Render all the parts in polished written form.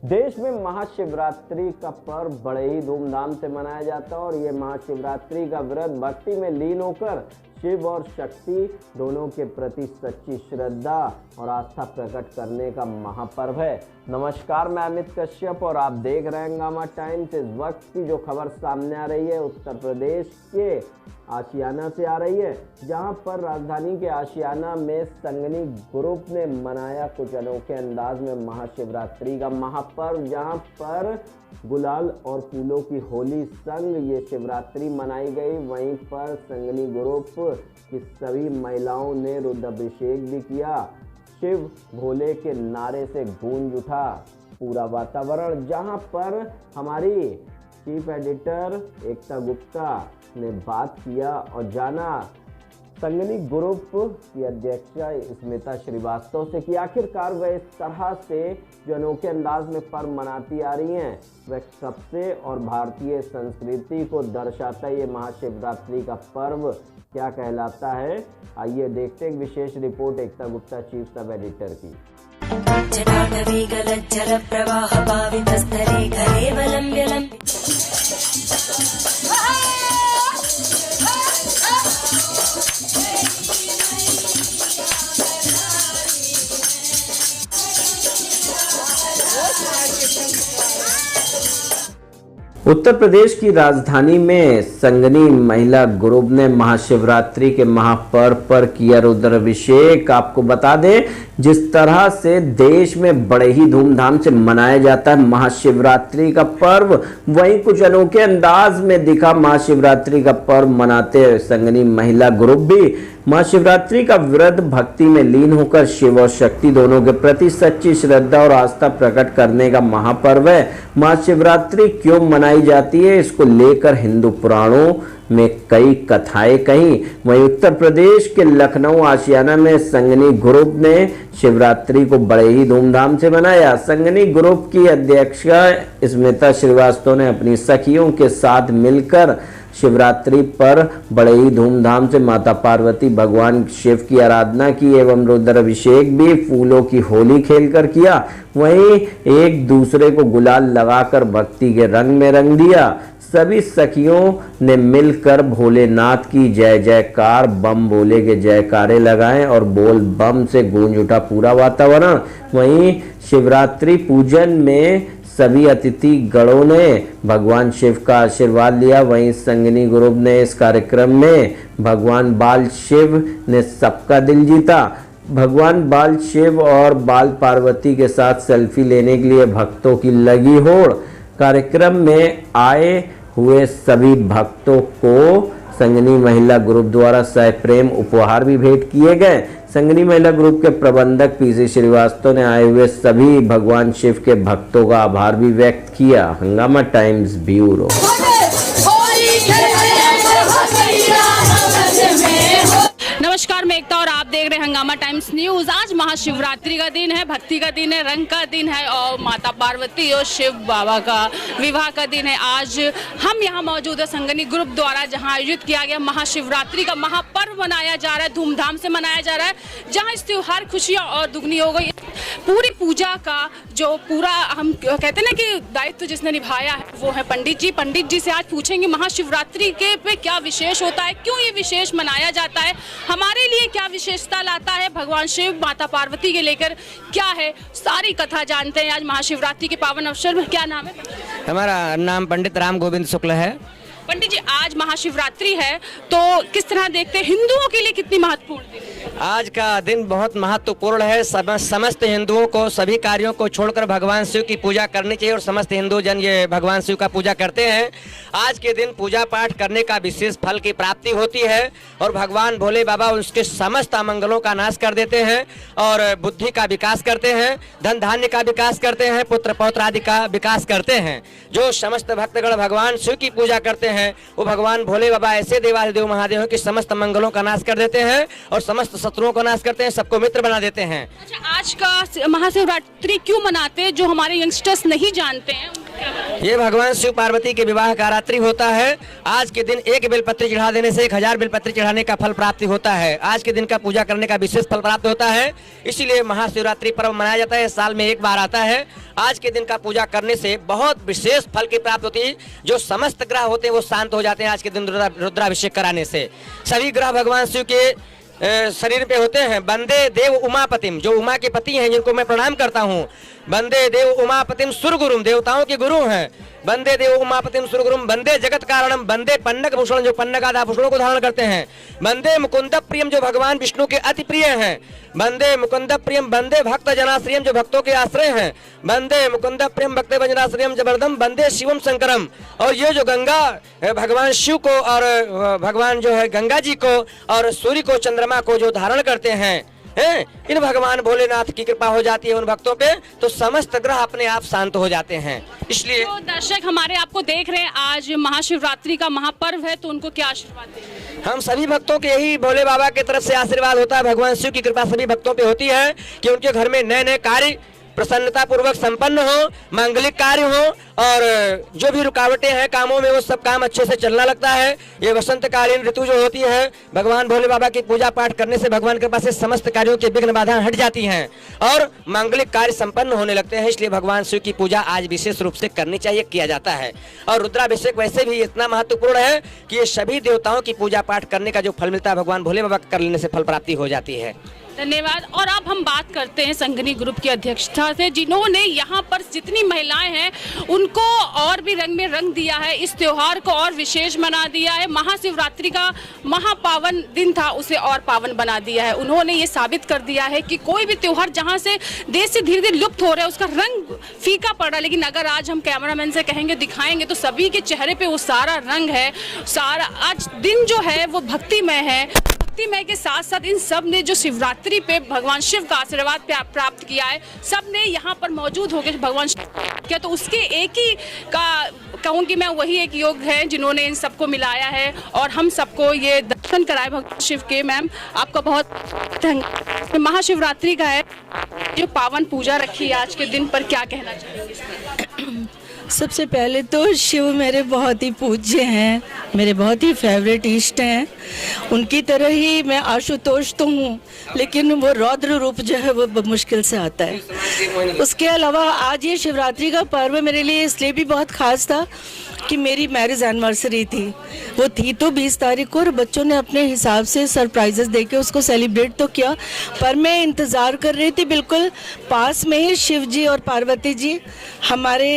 देश में महाशिवरात्रि का पर्व बड़े ही धूमधाम से मनाया जाता है और ये महाशिवरात्रि का व्रत भक्ति में लीन होकर शिव और शक्ति दोनों के प्रति सच्ची श्रद्धा और आस्था प्रकट करने का महापर्व है। नमस्कार, मैं अमित कश्यप और आप देख रहे हैं हंगामा टाइम्स। इस वक्त की जो खबर सामने आ रही है उत्तर प्रदेश के आशियाना से आ रही है, जहां पर राजधानी के आशियाना में संगनी ग्रुप ने मनाया कुछ अनोखे अंदाज में महाशिवरात्रि का महापर्व, जहां पर गुलाल और फूलों की होली संग ये शिवरात्रि मनाई गई। वहीं पर संगनी ग्रुप की सभी महिलाओं ने रुद्राभिषेक भी किया। शिव भोले के नारे से गूंज उठा पूरा वातावरण, जहां पर हमारी चीफ एडिटर एकता गुप्ता ने बात किया और जाना संगनी ग्रुप की अध्यक्षा स्मिता श्रीवास्तव से कि आखिरकार वह इस तरह से जो अनोखे अंदाज में पर्व मनाती आ रही हैं वह कब से और भारतीय संस्कृति को दर्शाता ये महाशिवरात्रि का पर्व क्या कहलाता है। आइए देखते हैं एक विशेष रिपोर्ट एकता गुप्ता चीफ सब एडिटर की। उत्तर प्रदेश की राजधानी में संगनी महिला ग्रुप ने महाशिवरात्रि के महापर्व पर किया रुद्राभिषेक। आपको बता दें, जिस तरह से देश में बड़े ही धूमधाम से मनाया जाता है महाशिवरात्रि का पर्व, वहीं कुछ अनोखे अंदाज में दिखा महाशिवरात्रि का पर्व मनाते हुए संगनी महिला ग्रुप भी। महाशिवरात्रि का व्रत भक्ति में लीन होकर शिव और शक्ति दोनों के प्रति सच्ची श्रद्धा और आस्था प्रकट करने का महापर्व है। महाशिवरात्रि क्यों मनाई जाती है, इसको लेकर हिंदू पुराणों में कई कथाएं कही। वहीं उत्तर प्रदेश के लखनऊ आशियाना में संगनी ग्रुप ने शिवरात्रि को बड़े ही धूमधाम से मनाया। संगनी ग्रुप की अध्यक्षा स्मिता श्रीवास्तव ने अपनी सखियों के साथ मिलकर शिवरात्रि पर बड़े ही धूमधाम से माता पार्वती भगवान शिव की आराधना की एवं रुद्राभिषेक भी फूलों की होली खेलकर किया। वहीं एक दूसरे को गुलाल लगाकर भक्ति के रंग में रंग दिया। सभी सखियों ने मिलकर भोलेनाथ की जय जयकार, बम भोले के जयकारे लगाए और बोल बम से गूंज उठा पूरा वातावरण। वहीं शिवरात्रि पूजन में सभी अतिथि गणों ने भगवान शिव का आशीर्वाद लिया। वहीं संगनी ग्रुप ने इस कार्यक्रम में भगवान बाल शिव ने सबका दिल जीता। भगवान बाल शिव और बाल पार्वती के साथ सेल्फी लेने के लिए भक्तों की लगी होड़। कार्यक्रम में आए हुए सभी भक्तों को संगनी महिला ग्रुप द्वारा सह प्रेम उपहार भी भेंट किए गए। संगनी महिला ग्रुप के प्रबंधक पीसी श्रीवास्तव ने आए हुए सभी भगवान शिव के भक्तों का आभार भी व्यक्त किया। हंगामा टाइम्स ब्यूरो। नमस्कार, मैं एकता और आप देख रहे हैं हंगामा टाइम्स न्यूज। आज महाशिवरात्रि का दिन है, भक्ति का दिन है, रंग का दिन है और माता पार्वती और शिव बाबा का विवाह का दिन है। आज हम यहाँ मौजूद है संगनी ग्रुप द्वारा, जहाँ आयोजित किया गया महाशिवरात्रि का महापर्व मनाया जा रहा है, धूमधाम से मनाया जा रहा है, जहाँ इस त्योहार खुशियाँ और दुगनी हो गई। पूरी पूजा का जो पूरा हम कहते हैं ना कि दायित्व जिसने निभाया है वो है पंडित जी। पंडित जी से आज पूछेंगे महाशिवरात्रि के पे क्या विशेष होता है, क्यों ये विशेष मनाया जाता है, हमारे लिए क्या विशेषता लाता है, भगवान शिव माता पार्वती के लेकर क्या है, सारी कथा जानते हैं आज महाशिवरात्रि के पावन अवसर में। क्या नाम है? हमारा नाम पंडित राम गोविंद शुक्ल है। पंडित जी, आज महाशिवरात्रि है तो किस तरह देखते हैं, हिंदुओं के लिए कितनी महत्वपूर्ण दिन है? आज का दिन बहुत महत्वपूर्ण है। समस्त हिंदुओं को सभी कार्यों को छोड़कर भगवान शिव की पूजा करनी चाहिए और समस्त हिंदू जन ये भगवान शिव का पूजा करते हैं। आज के दिन पूजा पाठ करने का विशेष फल की प्राप्ति होती है और भगवान भोले बाबा उसके समस्त अमंगलों का नाश कर देते हैं और बुद्धि का विकास करते हैं, धन धान्य का विकास करते हैं, पुत्र पौत्र आदि का विकास करते हैं। जो समस्त भक्तगण भगवान शिव की पूजा करते हैं वो भगवान भोले बाबा ऐसे देवाधिदेव महादेव के समस्त मंगलों का नाश कर देते हैं और समस्त शत्रुओं को नाश करते हैं, सबको मित्र बना देते हैं। अच्छा, आज का महाशिवरात्रि क्यों मनाते हैं जो हमारे यंगस्टर्स नहीं जानते हैं? ये भगवान शिव पार्वती के विवाह का रात्रि होता है। आज के दिन एक बेलपत्री चढ़ा देने से 1000 बेलपत्री चढ़ाने का फल प्राप्ति होता है। आज के दिन का पूजा करने का विशेष फल प्राप्त होता है, इसीलिए महाशिवरात्रि पर्व मनाया जाता है। साल में एक बार आता है। आज के दिन का पूजा करने से बहुत विशेष फल की प्राप्ति होती है। जो समस्त ग्रह होते हैं वो शांत हो जाते हैं आज के दिन रुद्राभिषेक कराने से। सभी ग्रह भगवान शिव के शरीर पे होते हैं। वंदे देव उमापतिम, जो उमा के पति हैं जिनको मैं प्रणाम करता हूँ। वंदे देव उमापतिम सुरगुरुम, देवताओं के गुरु हैं। वंदे देव उमापतिम सुरगुरुम, वंदे जगत कारणम, वंदे पन्नग भूषण, जो पन्नग आदि आभूषणों को धारण करते हैं। वंदे मुकुंद प्रियम, जो भगवान विष्णु के अति प्रिय हैं। वंदे मुकुंद प्रियम, वंदे भक्त जनाश्रयम, जो भक्तों के आश्रय हैं। वंदे मुकुंद प्रियम भक्त जनाश्रयम जबरदम, वंदे शिवम शंकरम। और ये जो गंगा भगवान शिव को और भगवान जो है गंगा जी को और सूर्य को चंद्रमा को जो धारण करते हैं, इन भगवान भोलेनाथ की कृपा हो जाती है उन भक्तों पे, तो समस्त ग्रह अपने आप शांत हो जाते हैं। इसलिए तो दर्शक हमारे आपको देख रहे हैं, आज महाशिवरात्रि का महापर्व है, तो उनको क्या आशीर्वाद देंगे? हम सभी भक्तों के यही भोले बाबा की तरफ से आशीर्वाद होता है। भगवान शिव की कृपा सभी भक्तों पे होती है कि उनके घर में नए नए कार्य प्रसन्नता पूर्वक संपन्न हो, मांगलिक कार्य हो, और जो भी रुकावटें हैं कामों में वो सब काम अच्छे से चलना लगता है। ये वसंतकालीन ऋतु जो होती है, भगवान भोले बाबा की पूजा पाठ करने से भगवान के पास से समस्त कार्यों के विघ्न बाधाएं हट जाती हैं और मांगलिक कार्य संपन्न होने लगते हैं। इसलिए भगवान शिव की पूजा आज विशेष रूप से करनी चाहिए, किया जाता है। और रुद्राभिषेक वैसे भी इतना महत्वपूर्ण है कि ये सभी देवताओं की पूजा पाठ करने का जो फल मिलता है भगवान भोले बाबा कर लेने से फल प्राप्ति हो जाती है। धन्यवाद। और अब हम बात करते हैं संगनी ग्रुप की अध्यक्षता से, जिन्होंने यहाँ पर जितनी महिलाएं हैं उनको और भी रंग में रंग दिया है, इस त्योहार को और विशेष बना दिया है। महाशिवरात्रि का महापावन दिन था, उसे और पावन बना दिया है। उन्होंने ये साबित कर दिया है कि कोई भी त्योहार जहाँ से देश से धीरे धीरे लुप्त हो रहा है उसका रंग फीका पड़ रहा है, लेकिन अगर आज हम कैमरामैन से कहेंगे दिखाएंगे तो सभी के चेहरे पे वो सारा रंग है। सारा आज दिन जो है वो भक्तिमय है। भक्तिमय के साथ साथ इन सब ने जो शिवरात्रि पे भगवान शिव का आशीर्वाद प्राप्त किया है, सब ने यहाँ पर मौजूद होकर भगवान शिव किया, तो उसके एक ही का कहूँगी मैं वही एक योग है जिन्होंने इन सबको मिलाया है और हम सबको ये दर्शन कराए भगवान शिव के। मैम आपका बहुत महाशिवरात्रि का है जो पावन पूजा रखी है आज के दिन पर, क्या कहना चाहिए? सबसे पहले तो शिव मेरे बहुत ही पूज्य हैं, मेरे बहुत ही फेवरेट इष्ट हैं। उनकी तरह ही मैं आशुतोष तो हूँ, लेकिन वो रौद्र रूप जो है वो मुश्किल से आता है। उसके अलावा आज ये शिवरात्रि का पर्व मेरे लिए इसलिए भी बहुत ख़ास था कि मेरी मैरिज एनिवर्सरी थी। वो थी तो 20 तारीख को, और बच्चों ने अपने हिसाब से सरप्राइजेस देके उसको सेलिब्रेट तो किया, पर मैं इंतज़ार कर रही थी बिल्कुल पास में ही शिव जी और पार्वती जी हमारे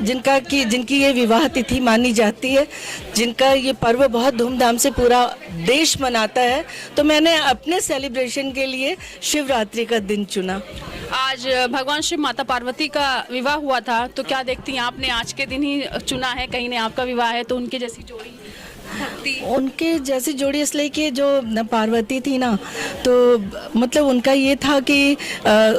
जिनकी ये विवाह तिथि मानी जाती है, जिनका ये पर्व बहुत धूमधाम से पूरा देश मनाता है, तो मैंने अपने सेलिब्रेशन के लिए शिवरात्रि का दिन चुना। आज भगवान शिव माता पार्वती का विवाह हुआ था, तो क्या देखती हैं आपने आज के दिन ही चुना है, कहीं ने आपका विवाह है तो उनके जैसी जोड़ी उनके जैसी जोड़ी इसलिए कि जो पार्वती थी ना, तो मतलब उनका ये था कि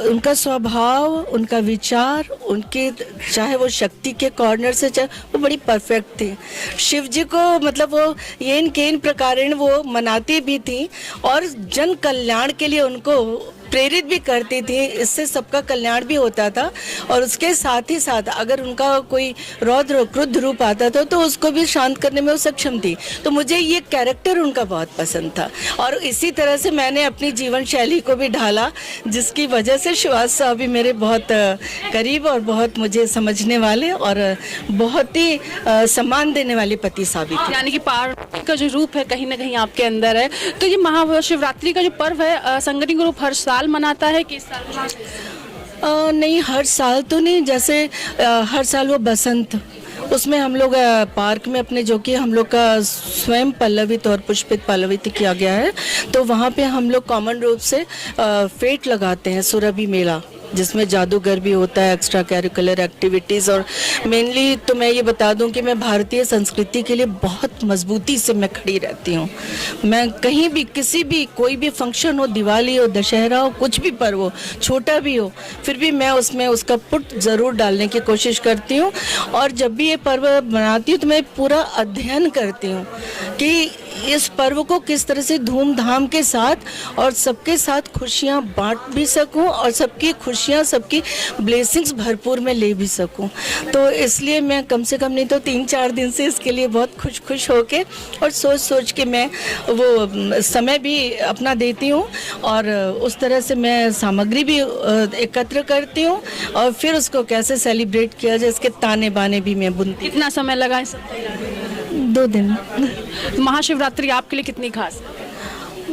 उनका स्वभाव, उनका विचार, उनके चाहे वो शक्ति के कॉर्नर से चाहे वो बड़ी परफेक्ट थी। शिव जी को मतलब वो येन केन प्रकारेण वो मनाती भी थी और जन कल्याण के लिए उनको प्रेरित भी करती थी, इससे सबका कल्याण भी होता था। और उसके साथ ही साथ अगर उनका कोई रौद्र क्रुद्ध रूप आता था तो उसको भी शांत करने में वो सक्षम थी। तो मुझे ये कैरेक्टर उनका बहुत पसंद था और इसी तरह से मैंने अपनी जीवन शैली को भी ढाला, जिसकी वजह से शिवाज साहब भी मेरे बहुत करीब और बहुत मुझे समझने वाले और बहुत ही सम्मान देने वाले पति साबित थे। यानी कि पार्वती का जो रूप है कहीं ना कहीं आपके अंदर है। तो ये महाशिवरात्रि का जो पर्व है संगठन ग्रुप हर साल मनाता है कि इस साल नहीं, हर साल तो नहीं। जैसे हर साल वो बसंत, उसमें हम लोग पार्क में अपने जो कि हम लोग का स्वयं पल्लवित और पुष्पित पल्लवित किया गया है, तो वहाँ पे हम लोग कॉमन रूप से फेट लगाते हैं, सुरभि मेला, जिसमें जादूगर भी होता है, एक्स्ट्रा करिकुलर एक्टिविटीज़। और मेनली तो मैं ये बता दूं कि मैं भारतीय संस्कृति के लिए बहुत मजबूती से मैं खड़ी रहती हूँ। मैं कहीं भी किसी भी कोई भी फंक्शन हो, दिवाली हो, दशहरा हो, कुछ भी पर्व हो, छोटा भी हो, फिर भी मैं उसमें उसका पुट ज़रूर डालने की कोशिश करती हूँ। और जब भी ये पर्व मनाती हूँ तो मैं पूरा अध्ययन करती हूँ कि इस पर्व को किस तरह से धूमधाम के साथ और सबके साथ खुशियाँ बांट भी सकूं और सबकी खुशियाँ, सबकी ब्लेसिंग्स भरपूर में ले भी सकूं। तो इसलिए मैं कम से कम नहीं तो 3-4 दिन से इसके लिए बहुत खुश होके और सोच के मैं वो समय भी अपना देती हूँ और उस तरह से मैं सामग्री भी एकत्र करती हूँ और फिर उसको कैसे सेलिब्रेट किया जाए इसके ताने बाने भी मैं बुनती हूँ। कितना समय लगा इस 2 दिन। महाशिवरात्रि आपके लिए कितनी खास है?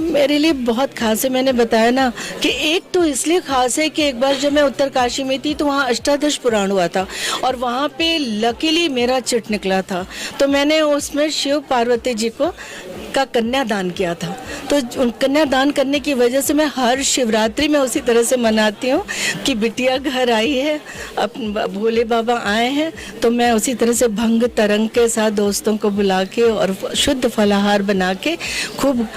मेरे लिए बहुत खास है। मैंने बताया ना कि एक तो इसलिए खास है कि एक बार जब मैं उत्तरकाशी में थी तो वहाँ अष्टादश पुराण हुआ था और वहाँ पे लकीली मेरा चिट निकला था, तो मैंने उसमें शिव पार्वती जी को का कन्यादान किया था। तो कन्यादान करने की वजह से मैं हर शिवरात्रि में उसी तरह से मनाती हूँ कि बिटिया घर आई है, भोले बाबा आए हैं, तो मैं उसी तरह से भंग तरंग के साथ दोस्तों को बुला के और शुद्ध फलाहार बना के खूब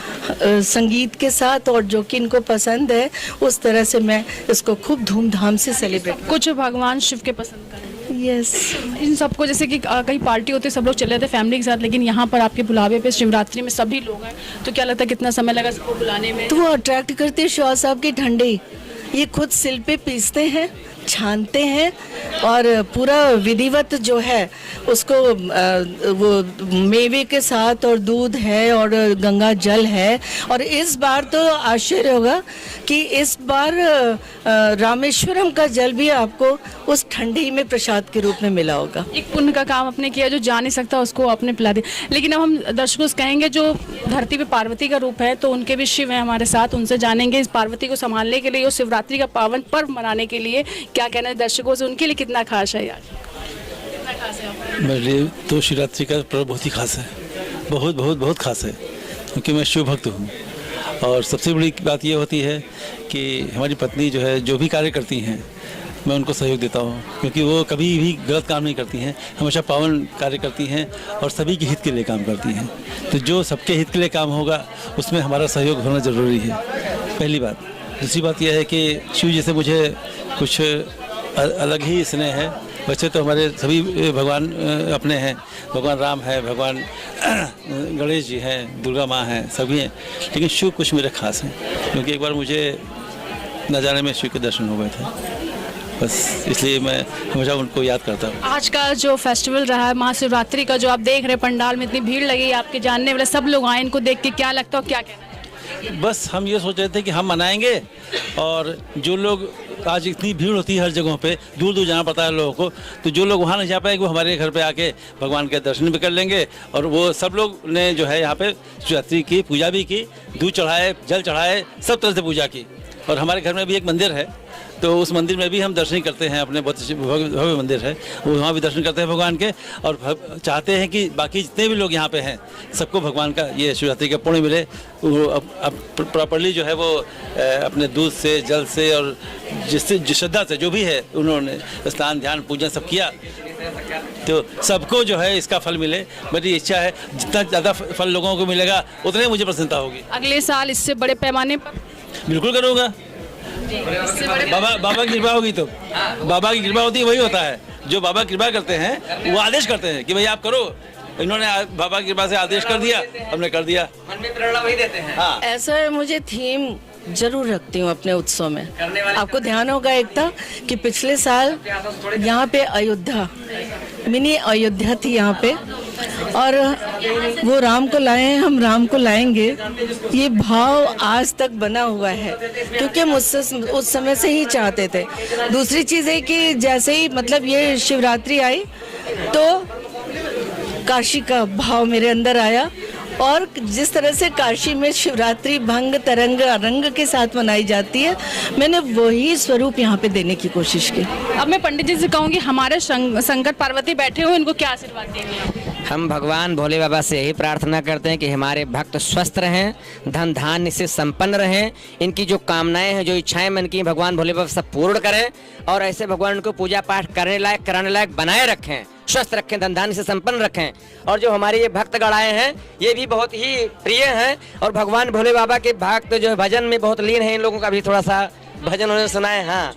संगीत के साथ और जो कि इनको पसंद है उस तरह से मैं इसको खूब धूमधाम से सेलिब्रेट। कुछ भगवान शिव के पसंद करें। यस, इन सबको जैसे कि कहीं पार्टी होती है सब लोग चले जाते फैमिली के साथ, लेकिन यहाँ पर आपके बुलावे पे शिवरात्रि में सभी लोग हैं, तो क्या लगता है कितना समय लगा सबको बुलाने में? तो वो अट्रैक्ट करते हैं शिवा साहब की ठंडी, ये खुद सिल पे पीसते हैं, छानते हैं और पूरा विधिवत जो है उसको वो मेवे के साथ और दूध है और गंगा जल है। और इस बार तो आश्चर्य होगा कि इस बार रामेश्वरम का जल भी आपको उस ठंडी में प्रसाद के रूप में मिला होगा। एक पुण्य का काम आपने किया, जो जा नहीं सकता उसको आपने पिला दिया। लेकिन अब हम दर्शकों से कहेंगे जो धरती पे पार्वती का रूप है तो उनके भी शिव हैं हमारे साथ, उनसे जानेंगे इस पार्वती को संभालने के लिए और शिवरात्रि का पावन पर्व मनाने के लिए क्या कहना है दर्शकों से, उनके लिए कितना खास है यार? कितना खास है आपका? मेरे लिए तो शिवरात्रि का पर्व बहुत ही खास है, बहुत बहुत बहुत खास है, क्योंकि मैं शिव भक्त हूँ। और सबसे बड़ी बात ये होती है कि हमारी पत्नी जो है जो भी कार्य करती हैं मैं उनको सहयोग देता हूँ, क्योंकि वो कभी भी गलत काम नहीं करती हैं, हमेशा पावन कार्य करती हैं और सभी के हित के लिए काम करती हैं। तो जो सबके हित के लिए काम होगा उसमें हमारा सहयोग होना ज़रूरी है, पहली बात। दूसरी बात यह है कि शिव जी से मुझे कुछ अलग ही स्नेह है। वैसे तो हमारे सभी भगवान अपने हैं, भगवान राम है, भगवान गणेश जी हैं, दुर्गा माँ हैं, सभी हैं, लेकिन शिव कुछ मेरे खास हैं, क्योंकि एक बार मुझे नज़ारे में शिव के दर्शन हो गए थे, बस इसलिए मैं हमेशा उनको याद करता हूँ। आज का जो फेस्टिवल रहा है महाशिवरात्रि का, जो आप देख रहे पंडाल में इतनी भीड़ लगी, आपके जानने वाले सब लोग आए, इनको देख के क्या लगता है, क्या कहना है? बस हम ये सोच रहे थे कि हम मनाएंगे और जो लोग आज इतनी भीड़ होती है हर जगहों पे, दूर दूर जाना पड़ता है लोगों को, तो जो लोग वहाँ नहीं जा पाएंगे वो हमारे घर पे आके भगवान के दर्शन भी कर लेंगे। और वो सब लोग ने जो है यहाँ पे शिवरात्रि की पूजा भी की, दूध चढ़ाए, जल चढ़ाए, सब तरह से पूजा की। और हमारे घर में भी एक मंदिर है, तो उस मंदिर में भी हम दर्शन करते हैं, अपने बहुत भव्य मंदिर है, वो वहाँ भी दर्शन करते हैं भगवान के, और चाहते हैं कि बाकी जितने भी लोग यहाँ पे हैं सबको भगवान का ये शिवरात्रि का पुण्य मिले। वो अब प्रॉपरली जो है वो अपने दूध से, जल से और जिस श्रद्धा से जो भी है उन्होंने स्नान, ध्यान, पूजन सब किया, तो सबको जो है इसका फल मिले। मेरी इच्छा है जितना ज़्यादा फल लोगों को मिलेगा उतने मुझे प्रसन्नता होगी। अगले साल इससे बड़े पैमाने पर बिल्कुल करूँगा। बाबा की कृपा होगी तो, बाबा की कृपा होती है, वही होता है जो बाबा कृपा करते हैं, वो आदेश करते हैं कि भाई आप करो। इन्होंने बाबा की कृपा से आदेश कर दिया, हमने कर दिया, मन में प्रेरणा वही देते हैं। हाँ, ऐसा मुझे थीम जरूर रखती हूँ अपने उत्सव में। आपको ध्यान होगा एक था कि पिछले साल यहाँ पे अयोध्या, मिनी अयोध्या थी यहाँ पे, और वो राम को लाए हैं, हम राम को लाएंगे, ये भाव आज तक बना हुआ है, क्योंकि हम उस समय से ही चाहते थे। दूसरी चीज़ है कि जैसे ही मतलब ये शिवरात्रि आई तो काशी का भाव मेरे अंदर आया, और जिस तरह से काशी में शिवरात्रि भंग तरंग रंग के साथ मनाई जाती है, मैंने वही स्वरूप यहाँ पे देने की कोशिश की। अब मैं पंडित जी से कहूँगी, हमारे शंकर पार्वती बैठे हुए, इनको क्या आशीर्वाद देंगे? हम भगवान भोले बाबा से यही प्रार्थना करते हैं कि हमारे भक्त स्वस्थ रहें, धन धान्य से संपन्न रहें, इनकी जो कामनाएं हैं, जो इच्छाएं मन की भगवान भोले बाबा सब पूर्ण करें, और ऐसे भगवान को पूजा पाठ करने लायक, कराने लायक बनाए रखें, स्वस्थ रखें, धन धान्य से संपन्न रखें। और जो हमारे ये भक्त गणाएं हैं ये भी बहुत ही प्रिय हैं, और भगवान भोले बाबा के भक्त जो भजन में बहुत लीन हैं, इन लोगों का भी थोड़ा सा भजन उन्होंने सुनाए। हाँ,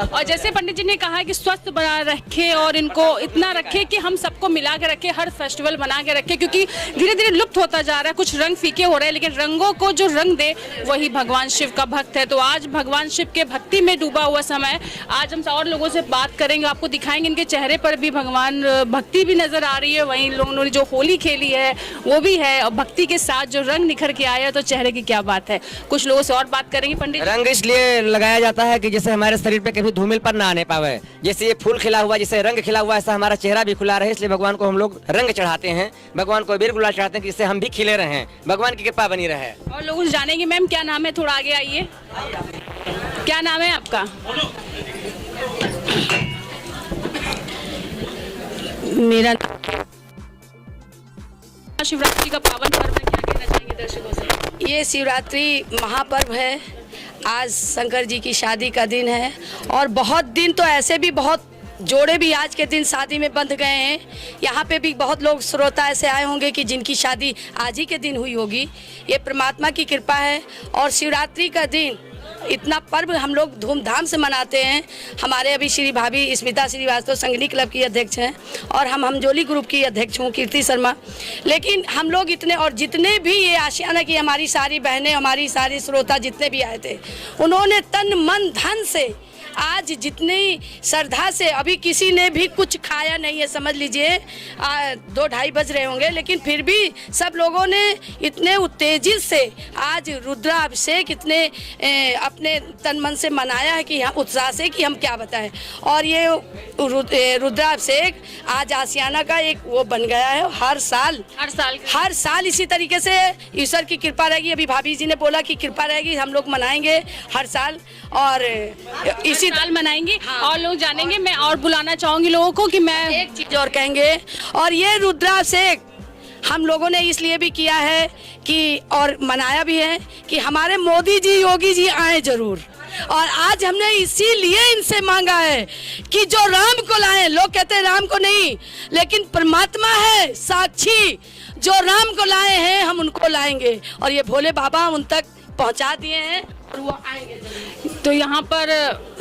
और जैसे पंडित जी ने कहा कि स्वस्थ बना रखे और इनको इतना रखे कि हम सबको मिला के रखे, हर फेस्टिवल बना के रखे, क्योंकि धीरे धीरे लुप्त होता जा रहा है, कुछ रंग फीके हो रहे हैं, लेकिन रंगों को जो रंग दे वही भगवान शिव का भक्त है। तो आज भगवान शिव के भक्ति में डूबा हुआ समय, आज हम और लोगों से बात करेंगे, आपको दिखाएंगे इनके चेहरे पर भी भगवान भक्ति भी नजर आ रही है, वहीं लोगों ने जो होली खेली है वो भी है, और भक्ति के साथ जो रंग निखर के आया तो चेहरे की क्या बात है। कुछ लोगों से और बात करेंगे पंडित जी। रंग इसलिए लगाया जाता है कि जैसे हमारे शरीर पे कभी धूमिल पर ना आने पावे, जैसे ये फूल खिला हुआ, जैसे रंग खिला हुआ, ऐसा हमारा चेहरा भी खुला रहे, इसलिए भगवान को हम लोग रंग चढ़ाते हैं, भगवान को अबीर गुलाल चढ़ाते हैं कि इससे हम भी खिले रहे, भगवान की कृपा बनी रहे। और लोग जानेंगे मैम क्या नाम है, थोड़ा आगे आइए, क्या नाम है आपका? मेरा शिवरात्रि का पावन पर्व है, क्या कहना चाहेंगे दर्शकों से? ये शिवरात्रि महापर्व है। आज शंकर जी की शादी का दिन है और बहुत दिन तो ऐसे भी बहुत जोड़े भी आज के दिन शादी में बंध गए हैं। यहाँ पे भी बहुत लोग श्रोता ऐसे आए होंगे कि जिनकी शादी आज ही के दिन हुई होगी। ये परमात्मा की कृपा है। और शिवरात्रि का दिन इतना पर्व हम लोग धूमधाम से मनाते हैं। हमारे अभी श्री भाभी स्मिता श्रीवास्तव संगनी क्लब की अध्यक्ष हैं और हम हमजोली ग्रुप की अध्यक्ष हूँ कीर्ति शर्मा। लेकिन हम लोग इतने, और जितने भी ये आशियाना की हमारी सारी बहनें, हमारी सारी श्रोता जितने भी आए थे, उन्होंने तन मन धन से आज जितनी श्रद्धा से, अभी किसी ने भी कुछ खाया नहीं है, समझ लीजिए 2-2:30 बज रहे होंगे, लेकिन फिर भी सब लोगों ने इतने उत्तेजित से आज रुद्राभिषेक इतने अपने तन मन से मनाया है कि हम उत्साह से कि हम क्या बताएं। और ये रुद्राभिषेक आज आशियाना का एक वो बन गया है। हर साल इसी तरीके से ईश्वर की कृपा रहेगी। अभी भाभी जी ने बोला कि कृपा रहेगी, हम लोग मनाएंगे हर साल और इसी साल मनाएंगे। हाँ। और लोग जानेंगे। मैं और बुलाना चाहूंगी लोगों को कि मैं एक चीज और कहेंगे, और ये रुद्राभिषेक हम लोगों ने इसलिए भी किया है कि और मनाया भी है कि हमारे मोदी जी, योगी जी आए जरूर। और आज हमने इसीलिए इनसे मांगा है कि जो राम को लाए, लोग कहते हैं राम को नहीं, लेकिन परमात्मा है साक्षी, जो राम को लाए हैं हम उनको लाएंगे। और ये भोले बाबा उन तक पहुंचा दिए हैं और वो आएंगे। तो यहाँ पर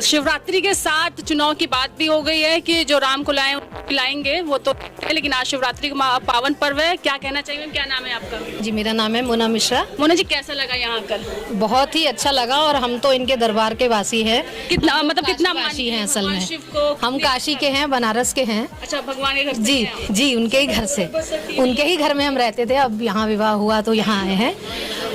शिवरात्रि के साथ चुनाव की बात भी हो गई है कि जो राम को लाएंगे वो तो है, लेकिन आज शिवरात्रि का पावन पर्व है। क्या कहना चाहिए? क्या नाम है आपका? जी, मेरा नाम है मोना मिश्रा। मोना जी, कैसा लगा यहाँ आकर? बहुत ही अच्छा लगा। और हम तो इनके दरबार के वासी हैं। कितना मतलब कितना काशी हैं असल में? शिव को हम काशी के हैं, बनारस के हैं। अच्छा, भगवान के घर से? जी जी, उनके ही घर से, उनके ही घर में हम रहते थे। अब यहाँ विवाह हुआ तो यहाँ आए हैं।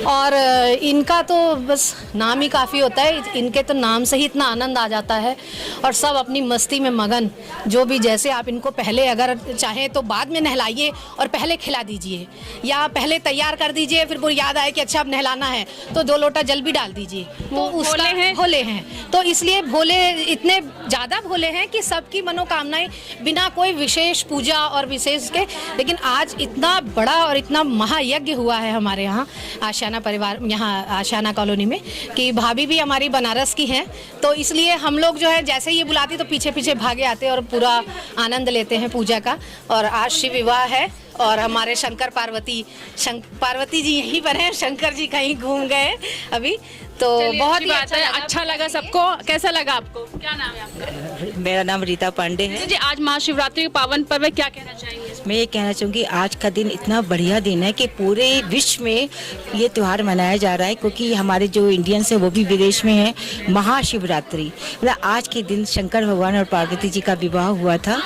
और इनका तो बस नाम ही काफ़ी होता है। इनके तो नाम से ही इतना आनंद आ जाता है और सब अपनी मस्ती में मगन। जो भी, जैसे आप इनको पहले अगर चाहें तो बाद में नहलाइए और पहले खिला दीजिए, या पहले तैयार कर दीजिए, फिर वो याद आए कि अच्छा अब नहलाना है तो 2 लोटा जल भी डाल दीजिए। तो उसका भोले हैं, तो इसलिए भोले इतने ज़्यादा भोले हैं कि सबकी मनोकामनाएं बिना कोई विशेष पूजा और विशेष के। लेकिन आज इतना बड़ा और इतना महायज्ञ हुआ है हमारे यहाँ आशियाना परिवार, यहाँ आशियाना कॉलोनी में, कि भाभी भी हमारी बनारस की हैं। तो इसलिए हम लोग जो है जैसे ये बुलाती तो पीछे पीछे भागे आते और पूरा आनंद लेते हैं पूजा का। और आज शिव विवाह है और हमारे शंकर पार्वती जी यहीं पर हैं, शंकर जी कहीं घूम गए अभी। तो बहुत ही अच्छा लगा सबको। कैसा लगा आपको? क्या नाम है आपका? मेरा नाम रीता पांडे है। जी, आज महाशिवरात्रि के पावन पर्व, क्या कहना चाहेंगे? मैं ये कहना चाहूँगी आज का दिन इतना बढ़िया दिन है कि पूरे विश्व में ये त्यौहार मनाया जा रहा है, क्योंकि हमारे जो इंडियंस हैं वो भी विदेश में हैं। महाशिवरात्रि मतलब आज के दिन शंकर भगवान और पार्वती जी का विवाह हुआ था।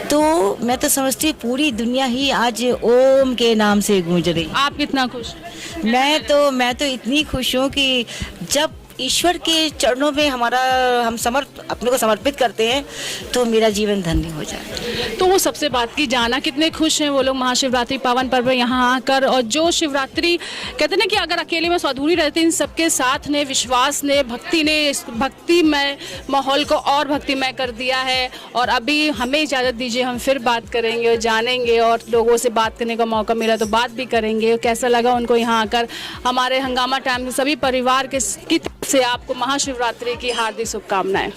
तो मैं तो समझती हूँ पूरी दुनिया ही आज ओम के नाम से गूंज रही। आप कितना खुश? मैं तो इतनी खुश हूँ कि जब ईश्वर के चरणों में हम अपने को समर्पित करते हैं तो मेरा जीवन धन्य हो जाए। तो वो सबसे बात की जाना, कितने खुश हैं वो लोग महाशिवरात्रि पावन पर्व यहाँ आकर। और जो शिवरात्रि कहते ना कि अगर अकेले में अधूरी रहती, इन सबके साथ ने, विश्वास ने, भक्ति ने इस भक्तिमय माहौल को और भक्तिमय कर दिया है। और अभी हमें इजाज़त दीजिए, हम फिर बात करेंगे और जानेंगे और लोगों से बात करने का मौका मिला तो बात भी करेंगे कैसा लगा उनको यहाँ आकर। हमारे हंगामा टाइम सभी परिवार की से आपको महाशिवरात्रि की हार्दिक शुभकामनाएं।